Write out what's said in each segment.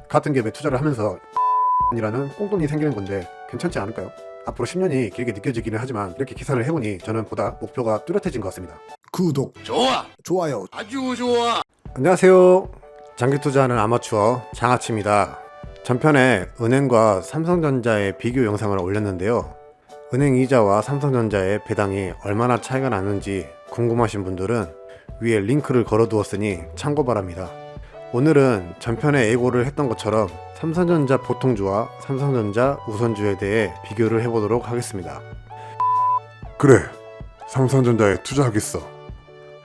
같은 기업에 투자를 하면서 이라는 꽁돈이 생기는 건데 괜찮지 않을까요? 앞으로 10년이 길게 느껴지기는 하지만 이렇게 계산을 해보니 저는 보다 목표가 뚜렷해진 것 같습니다. 구독, 좋아, 좋아요. 아주 좋아. 안녕하세요. 장기 투자하는 아마추어 장아치입니다. 전편에 은행과 삼성전자의 비교 영상을 올렸는데요. 은행 이자와 삼성전자의 배당이 얼마나 차이가 나는지 궁금하신 분들은 위에 링크를 걸어두었으니 참고 바랍니다. 오늘은 전편에 예고를 했던 것처럼 삼성전자 보통주와 삼성전자 우선주에 대해 비교를 해보도록 하겠습니다. 그래, 삼성전자에 투자하겠어.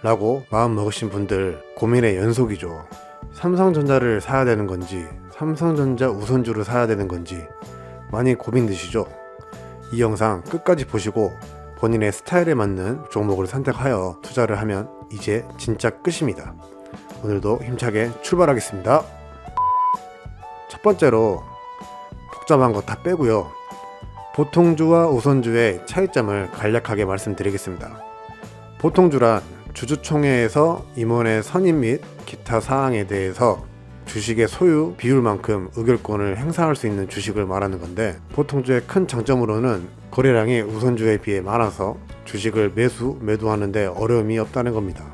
라고 마음 먹으신 분들 고민의 연속이죠. 삼성전자를 사야 되는 건지 삼성전자 우선주를 사야 되는 건지 많이 고민되시죠? 이 영상 끝까지 보시고 본인의 스타일에 맞는 종목을 선택하여 투자를 하면 이제 진짜 끝입니다. 오늘도 힘차게 출발하겠습니다. 첫 번째로 복잡한 거 다 빼고요. 보통주와 우선주의 차이점을 간략하게 말씀드리겠습니다. 보통주란 주주총회에서 임원의 선임 및 기타 사항에 대해서 주식의 소유 비율만큼 의결권을 행사할 수 있는 주식을 말하는 건데, 보통주의 큰 장점으로는 거래량이 우선주에 비해 많아서 주식을 매도하는데 어려움이 없다는 겁니다.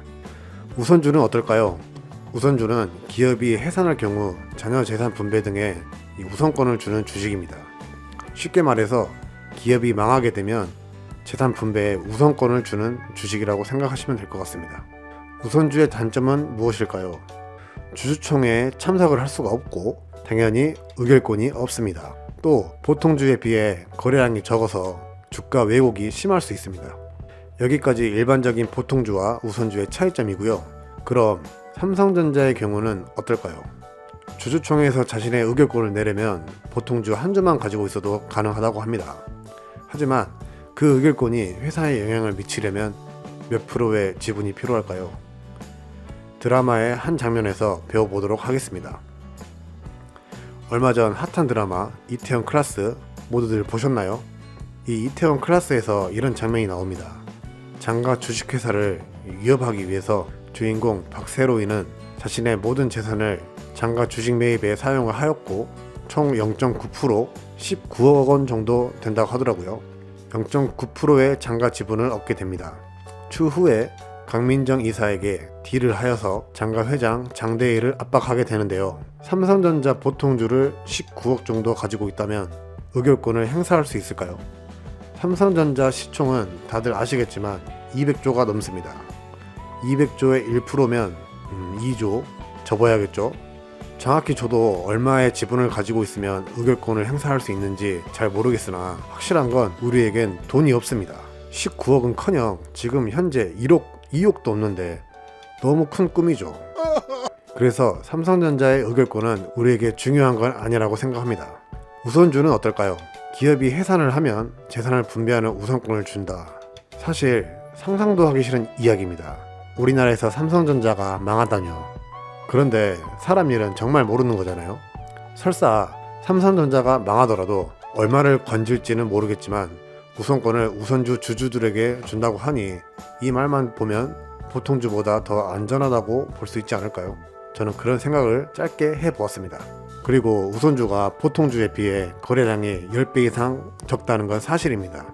우선주는 어떨까요? 우선주는 기업이 해산할 경우 자녀 재산 분배 등의 우선권을 주는 주식입니다. 쉽게 말해서 기업이 망하게 되면 재산 분배에 우선권을 주는 주식이라고 생각하시면 될 것 같습니다. 우선주의 단점은 무엇일까요? 주주총회에 참석을 할 수가 없고 당연히 의결권이 없습니다. 또 보통주에 비해 거래량이 적어서 주가 왜곡이 심할 수 있습니다. 여기까지 일반적인 보통주와 우선주의 차이점이고요. 그럼 삼성전자의 경우는 어떨까요? 주주총회에서 자신의 의결권을 내려면 보통주 한 주만 가지고 있어도 가능하다고 합니다. 하지만 그 의결권이 회사에 영향을 미치려면 몇 프로의 지분이 필요할까요? 드라마의 한 장면에서 배워보도록 하겠습니다. 얼마 전 핫한 드라마 이태원 클라스 모두들 보셨나요? 이 이태원 클라스에서 이런 장면이 나옵니다. 장가 주식회사를 위협하기 위해서 주인공 박세로이는 자신의 모든 재산을 장가 주식 매입에 사용을 하였고 총 0.9% 19억 원 정도 된다고 하더라고요. 0.9%의 장가 지분을 얻게 됩니다. 추후에 강민정 이사에게 딜을 하여서 장가 회장 장대일을 압박하게 되는데요. 삼성전자 보통주를 19억 정도 가지고 있다면 의결권을 행사할 수 있을까요? 삼성전자 시총은 다들 아시겠지만 200조가 넘습니다. 200조의 1%면 2조 접어야겠죠. 정확히 저도 얼마의 지분을 가지고 있으면 의결권을 행사할 수 있는지 잘 모르겠으나 확실한 건 우리에겐 돈이 없습니다. 19억은 커녕 지금 현재 1억, 2억도 없는데 너무 큰 꿈이죠. 그래서 삼성전자의 의결권은 우리에게 중요한 건 아니라고 생각합니다. 우선주는 어떨까요? 기업이 해산을 하면 재산을 분배하는 우선권을 준다. 사실 상상도 하기 싫은 이야기입니다. 우리나라에서 삼성전자가 망하다뇨. 그런데 사람 일은 정말 모르는 거잖아요. 설사 삼성전자가 망하더라도 얼마를 건질지는 모르겠지만 우선권을 우선주 주주들에게 준다고 하니 이 말만 보면 보통주보다 더 안전하다고 볼 수 있지 않을까요? 저는 그런 생각을 짧게 해보았습니다. 그리고 우선주가 보통주에 비해 거래량이 10배 이상 적다는 건 사실입니다.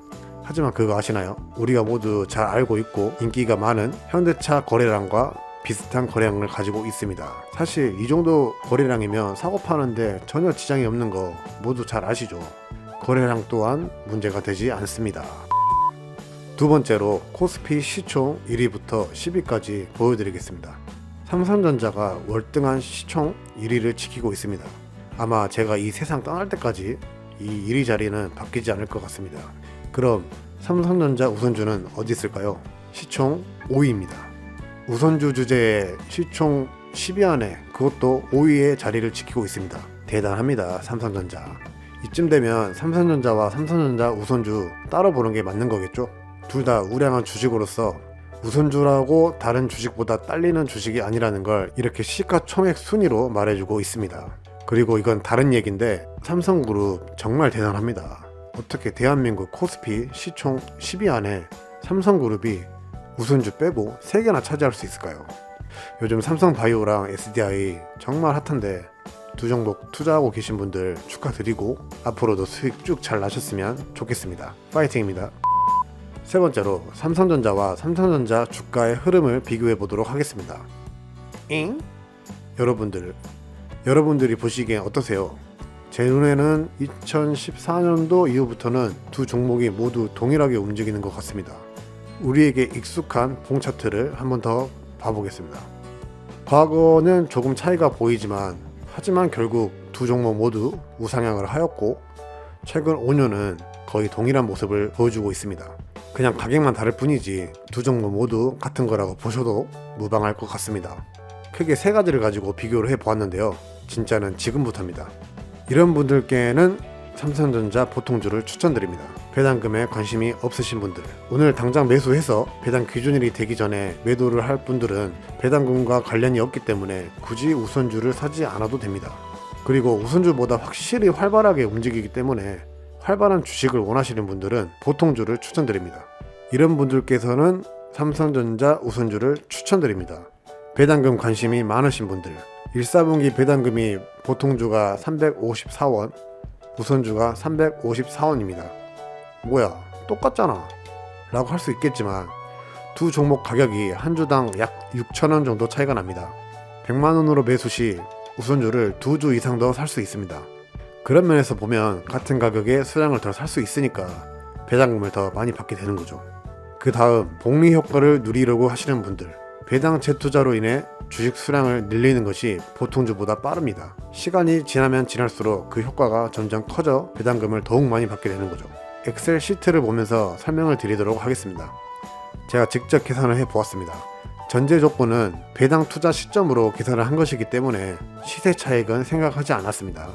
하지만 그거 아시나요? 우리가 모두 잘 알고 있고 인기가 많은 현대차 거래량과 비슷한 거래량을 가지고 있습니다. 사실 이 정도 거래량이면 사고 파는데 전혀 지장이 없는 거 모두 잘 아시죠? 거래량 또한 문제가 되지 않습니다. 두 번째로 코스피 시총 1위부터 10위까지 보여드리겠습니다. 삼성전자가 월등한 시총 1위를 지키고 있습니다. 아마 제가 이 세상 떠날 때까지 이 1위 자리는 바뀌지 않을 것 같습니다. 그럼 삼성전자 우선주는 어디 있을까요? 시총 5위입니다. 우선주 주제의 시총 10위 안에 그것도 5위의 자리를 지키고 있습니다. 대단합니다. 삼성전자. 이쯤 되면 삼성전자와 삼성전자 우선주 따로 보는 게 맞는 거겠죠? 둘 다 우량한 주식으로서 우선주라고 다른 주식보다 딸리는 주식이 아니라는 걸 이렇게 시가총액 순위로 말해주고 있습니다. 그리고 이건 다른 얘기인데 삼성그룹 정말 대단합니다. 어떻게 대한민국 코스피 시총 10위 안에 삼성그룹이 우선주 빼고 3개나 차지할 수 있을까요? 요즘 삼성바이오랑 SDI 정말 핫한데 두 종목 투자하고 계신 분들 축하드리고 앞으로도 수익 쭉 잘 나셨으면 좋겠습니다. 파이팅입니다. 세 번째로 삼성전자와 삼성전자 주가의 흐름을 비교해 보도록 하겠습니다. 여러분들이 보시기엔 어떠세요? 제 눈에는 2014년도 이후부터는 두 종목이 모두 동일하게 움직이는 것 같습니다. 우리에게 익숙한 봉 차트를 한번 더 봐보겠습니다. 과거는 조금 차이가 보이지만 하지만 결국 두 종목 모두 우상향을 하였고 최근 5년은 거의 동일한 모습을 보여주고 있습니다. 그냥 가격만 다를 뿐이지 두 종목 모두 같은 거라고 보셔도 무방할 것 같습니다. 크게 세 가지를 가지고 비교를 해보았는데요. 진짜는 지금부터입니다. 이런 분들께는 삼성전자 보통주를 추천드립니다. 배당금에 관심이 없으신 분들, 오늘 당장 매수해서 배당 기준일이 되기 전에 매도를 할 분들은 배당금과 관련이 없기 때문에 굳이 우선주를 사지 않아도 됩니다. 그리고 우선주보다 확실히 활발하게 움직이기 때문에 활발한 주식을 원하시는 분들은 보통주를 추천드립니다. 이런 분들께서는 삼성전자 우선주를 추천드립니다. 배당금 관심이 많으신 분들, 1사분기 배당금이 보통주가 354원, 우선주가 354원입니다. 뭐야, 똑같잖아 라고 할 수 있겠지만 두 종목 가격이 한 주당 약 6,000원 정도 차이가 납니다. 100만원으로 매수 시 우선주를 2주 이상 더 살 수 있습니다. 그런 면에서 보면 같은 가격에 수량을 더 살 수 있으니까 배당금을 더 많이 받게 되는 거죠. 그 다음 복리 효과를 누리려고 하시는 분들, 배당 재투자로 인해 주식 수량을 늘리는 것이 보통주보다 빠릅니다. 시간이 지나면 지날수록 그 효과가 점점 커져 배당금을 더욱 많이 받게 되는 거죠. 엑셀 시트를 보면서 설명을 드리도록 하겠습니다. 제가 직접 계산을 해보았습니다. 전제 조건은 배당 투자 시점으로 계산을 한 것이기 때문에 시세 차익은 생각하지 않았습니다.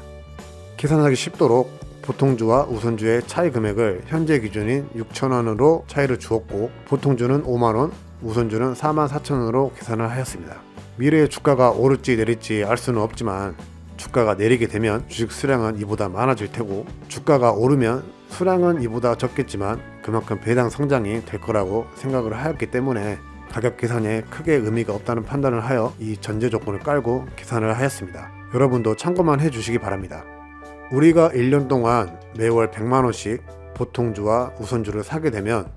계산하기 쉽도록 보통주와 우선주의 차이 금액을 현재 기준인 6,000원으로 차이를 주었고 보통주는 5만원, 우선주는 44,000원으로 계산을 하였습니다. 미래의 주가가 오를지 내릴지 알 수는 없지만 주가가 내리게 되면 주식 수량은 이보다 많아질 테고 주가가 오르면 수량은 이보다 적겠지만 그만큼 배당 성장이 될 거라고 생각을 하였기 때문에 가격 계산에 크게 의미가 없다는 판단을 하여 이 전제 조건을 깔고 계산을 하였습니다. 여러분도 참고만 해주시기 바랍니다. 우리가 1년 동안 매월 100만원씩 보통주와 우선주를 사게 되면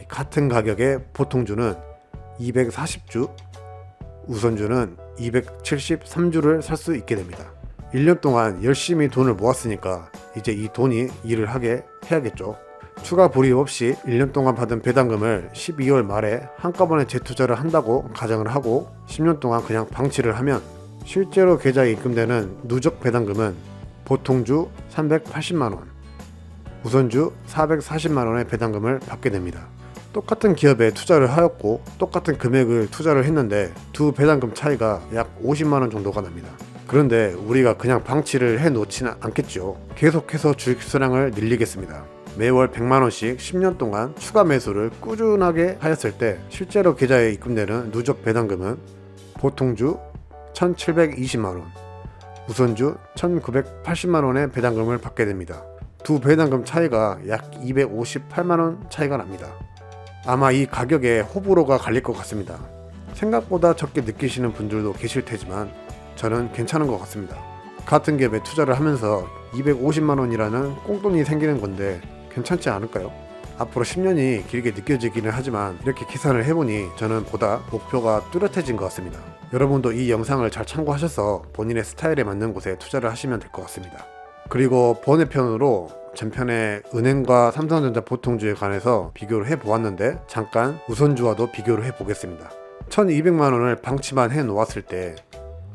같은 가격의 보통주는 240주, 우선주는 273주를 살 수 있게 됩니다. 1년 동안 열심히 돈을 모았으니까 이제 이 돈이 일을 하게 해야겠죠. 추가 불이익 없이 1년 동안 받은 배당금을 12월 말에 한꺼번에 재투자를 한다고 가정을 하고 10년 동안 그냥 방치를 하면 실제로 계좌에 입금되는 누적 배당금은 보통주 380만원, 우선주 440만원의 배당금을 받게 됩니다. 똑같은 기업에 투자를 하였고 똑같은 금액을 투자를 했는데 두 배당금 차이가 약 50만원 정도가 납니다. 그런데 우리가 그냥 방치를 해 놓지는 않겠죠. 계속해서 주식 수량을 늘리겠습니다. 매월 100만원씩 10년 동안 추가 매수를 꾸준하게 하였을 때 실제로 계좌에 입금되는 누적 배당금은 보통주 1720만원, 우선주 1980만원의 배당금을 받게 됩니다. 두 배당금 차이가 약 258만원 차이가 납니다. 아마 이 가격에 호불호가 갈릴 것 같습니다. 생각보다 적게 느끼시는 분들도 계실 테지만 저는 괜찮은 것 같습니다. 같은 기업에 투자를 하면서 250만원이라는 꽁돈이 생기는 건데 괜찮지 않을까요? 앞으로 10년이 길게 느껴지기는 하지만 이렇게 계산을 해보니 저는 보다 목표가 뚜렷해진 것 같습니다. 여러분도 이 영상을 잘 참고하셔서 본인의 스타일에 맞는 곳에 투자를 하시면 될 것 같습니다. 그리고 번외편으로 전편에 은행과 삼성전자 보통주에 관해서 비교를 해보았는데 잠깐 우선주와도 비교를 해보겠습니다. 1200만원을 방치만 해놓았을 때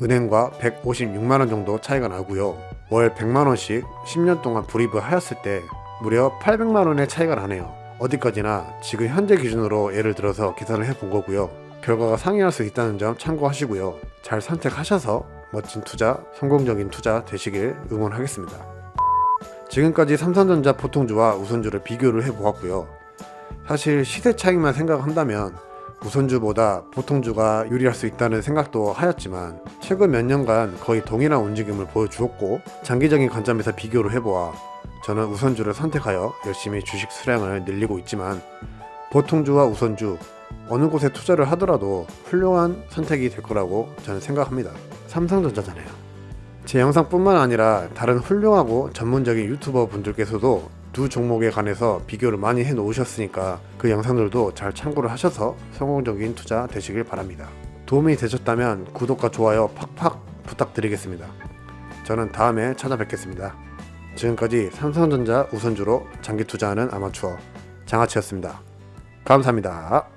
은행과 156만원 정도 차이가 나고요. 월 100만원씩 10년 동안 불입을 하였을 때 무려 800만원의 차이가 나네요. 어디까지나 지금 현재 기준으로 예를 들어서 계산을 해본 거고요. 결과가 상회할 수 있다는 점 참고하시고요. 잘 선택하셔서 멋진 투자, 성공적인 투자 되시길 응원하겠습니다. 지금까지 삼성전자 보통주와 우선주를 비교를 해보았고요. 사실 시세 차익만 생각한다면 우선주보다 보통주가 유리할 수 있다는 생각도 하였지만 최근 몇 년간 거의 동일한 움직임을 보여주었고 장기적인 관점에서 비교를 해보아 저는 우선주를 선택하여 열심히 주식 수량을 늘리고 있지만 보통주와 우선주 어느 곳에 투자를 하더라도 훌륭한 선택이 될 거라고 저는 생각합니다. 삼성전자잖아요. 제 영상뿐만 아니라 다른 훌륭하고 전문적인 유튜버 분들께서도 두 종목에 관해서 비교를 많이 해 놓으셨으니까 그 영상들도 잘 참고를 하셔서 성공적인 투자 되시길 바랍니다. 도움이 되셨다면 구독과 좋아요 팍팍 부탁드리겠습니다. 저는 다음에 찾아뵙겠습니다. 지금까지 삼성전자 우선주로 장기 투자하는 아마추어 장아치였습니다. 감사합니다.